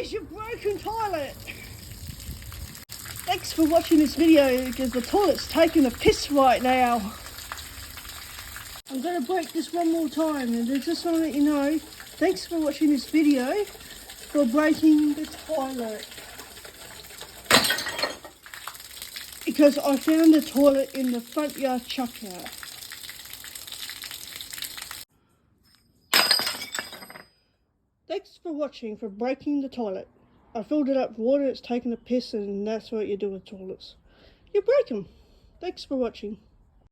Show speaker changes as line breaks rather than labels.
There's your broken toilet. Thanks for watching this video because the toilet's taking a piss right now. I'm going to break this one more time and I just want to let you know, thanks for watching this video for breaking the toilet. Because I found the toilet in the front yard checkout. Thanks for watching for breaking the toilet. I filled it up with water, it's taken a piss, and that's what you do with toilets. You break them. Thanks for watching.